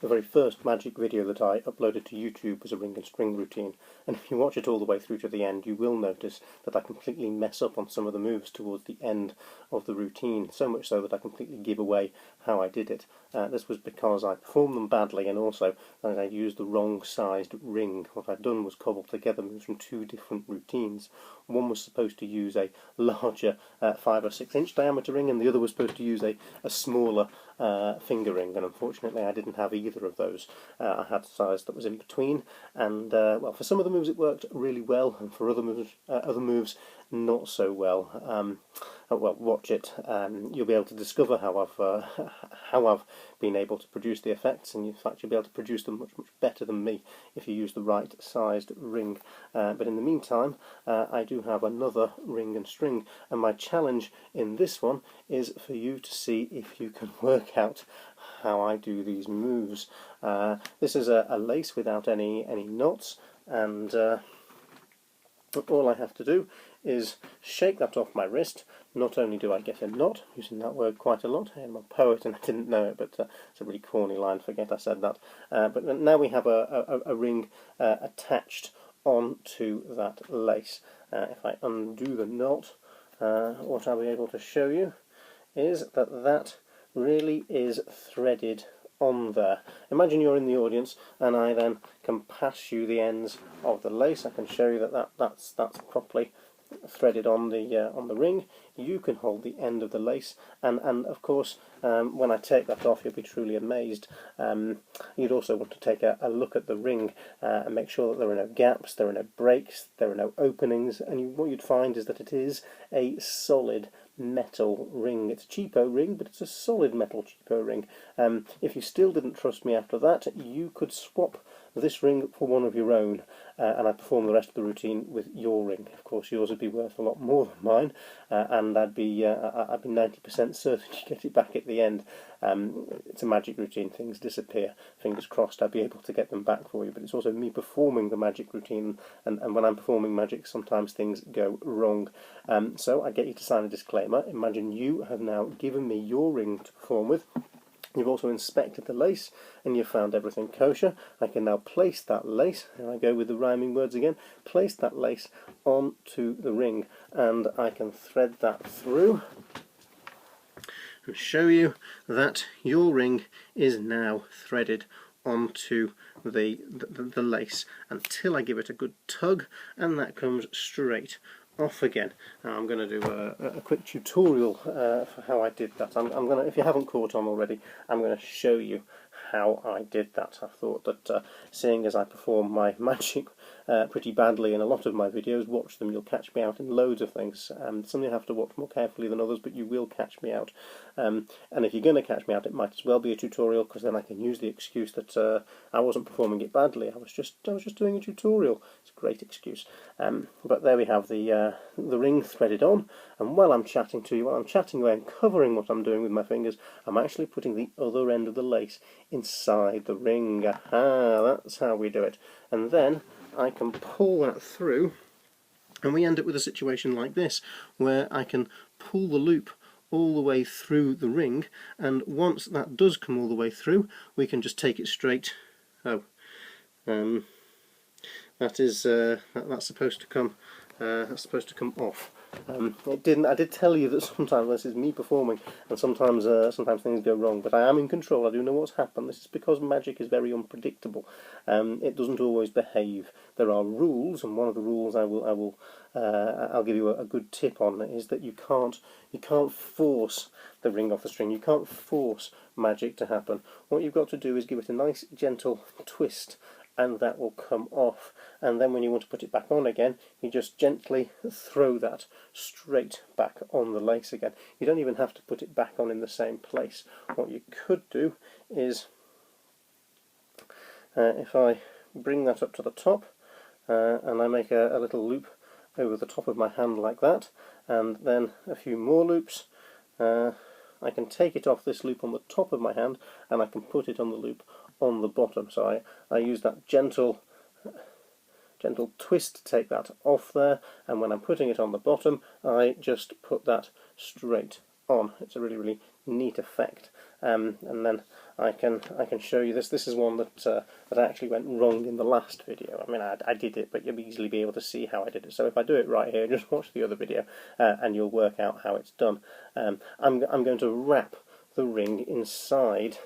The very first magic video that I uploaded to YouTube was a ring and string routine, and if you watch it all the way through to the end, you will notice that I completely mess up on some of the moves towards the end of the routine, so much so that I completely give away how I did it. This was because I performed them badly, and also that I used the wrong sized ring. What I'd done was cobble together moves from two different routines. One was supposed to use a larger 5 or 6 inch diameter ring, and the other was supposed to use a smaller finger ring, and unfortunately I didn't have either of those. I had a size that was in between, and well, for some of the moves it worked really well, and for other moves not so well. Well, watch it. You'll be able to discover how I've been able to produce the effects, and in fact you'll be able to produce them much better than me if you use the right sized ring. But in the meantime, I do have another ring and string, and my challenge in this one is for you to see if you can work out how I do these moves. This is a lace without any knots, and all I have to do is shake that off my wrist. Not only do I get a knot, using that word quite a lot, I'm a poet and I didn't know it, but it's a really corny line, forget I said that. But now we have a ring attached onto that lace. If I undo the knot, what I'll be able to show you is that really is threaded on there. Imagine you're in the audience and I then can pass you the ends of the lace. I can show you that's properly threaded on the ring. You can hold the end of the lace, and of course when I take that off you'll be truly amazed. You'd also want to take a look at the ring and make sure that there are no gaps, there are no breaks, there are no openings, and what you'd find is that it is a solid metal ring. It's a cheapo ring, but it's a solid metal cheapo ring. If you still didn't trust me after that, you could swap this ring for one of your own, and I'd perform the rest of the routine with your ring. Of course yours would be worth a lot more than mine, and I'd be 90% certain you get it back at the end. It's a magic routine, things disappear. Fingers crossed I'd be able to get them back for you, but it's also me performing the magic routine, and when I'm performing magic sometimes things go wrong. So I get you to sign a disclaimer. Imagine you have now given me your ring to perform with. You've also inspected the lace and you've found everything kosher. I can now place that lace, and I go with the rhyming words again, place that lace onto the ring, and I can thread that through and show you that your ring is now threaded onto the lace until I give it a good tug, and that comes straight off again. Now I'm going to do a quick tutorial for how I did that. I'm going to, if you haven't caught on already, I'm going to show you how I did that. I thought that seeing as I perform my magic pretty badly in a lot of my videos, watch them, you'll catch me out in loads of things. Some you have to watch more carefully than others, but you will catch me out. And if you're going to catch me out, it might as well be a tutorial, because then I can use the excuse that I wasn't performing it badly. I was just doing a tutorial. It's a great excuse. But there we have the ring threaded on, and while I'm chatting to you, while I'm chatting away and covering what I'm doing with my fingers, I'm actually putting the other end of the lace inside the ring. Aha, that's how we do it. And then I can pull that through, and we end up with a situation like this, where I can pull the loop all the way through the ring, and once that does come all the way through, we can just take it straight. That is that's supposed to come. That's supposed to come off. It didn't. I did tell you that sometimes this is me performing, and sometimes things go wrong. But I am in control. I do know what's happened. This is because magic is very unpredictable. It doesn't always behave. There are rules, and one of the rules I'll give you a good tip on is that you can't force the ring off the string. You can't force magic to happen. What you've got to do is give it a nice gentle twist, and that will come off, and then when you want to put it back on again, you just gently throw that straight back on the lace again. You don't even have to put it back on in the same place. What you could do is, if I bring that up to the top, and I make a little loop over the top of my hand like that, and then a few more loops, I can take it off this loop on the top of my hand, and I can put it on the loop on the bottom. So I use that gentle twist to take that off there, and when I'm putting it on the bottom, I just put that straight on. It's a really neat effect. And then I can show you this. This is one that actually went wrong in the last video. I mean, I did it, but you'll easily be able to see how I did it. So if I do it right here, just watch the other video, and you'll work out how it's done. I'm going to wrap the ring inside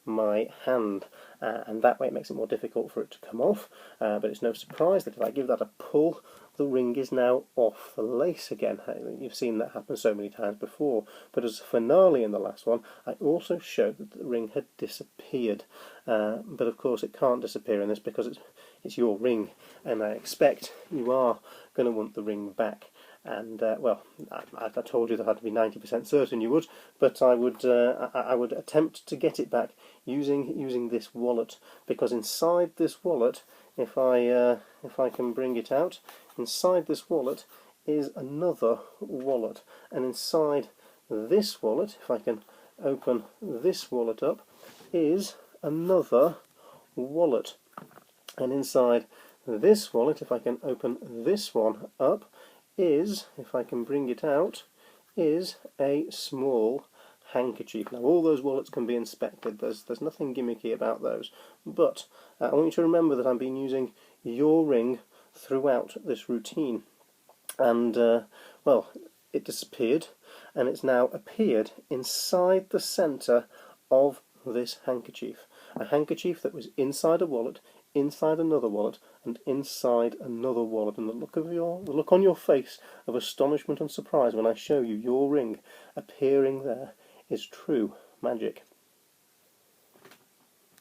my hand, and that way it makes it more difficult for it to come off, but it's no surprise that if I give that a pull, the ring is now off the lace again. You've seen that happen so many times before, but as a finale in the last one, I also showed that the ring had disappeared, but of course it can't disappear in this because it's your ring, and I expect you are going to want the ring back. And well, I told you that I had to be 90% certain you would, but I would attempt to get it back using this wallet, because inside this wallet, if I can bring it out, inside this wallet is another wallet, and inside this wallet, if I can open this wallet up, is another wallet, and inside this wallet, if I can open this one up, is, if I can bring it out, is a small handkerchief. Now all those wallets can be inspected, there's nothing gimmicky about those, but I want you to remember that I've been using your ring throughout this routine, and well, it disappeared, and it's now appeared inside the centre of this handkerchief. A handkerchief that was inside a wallet, inside another wallet, and inside another wallet, and the look on your face of astonishment and surprise when I show you your ring appearing there is true magic.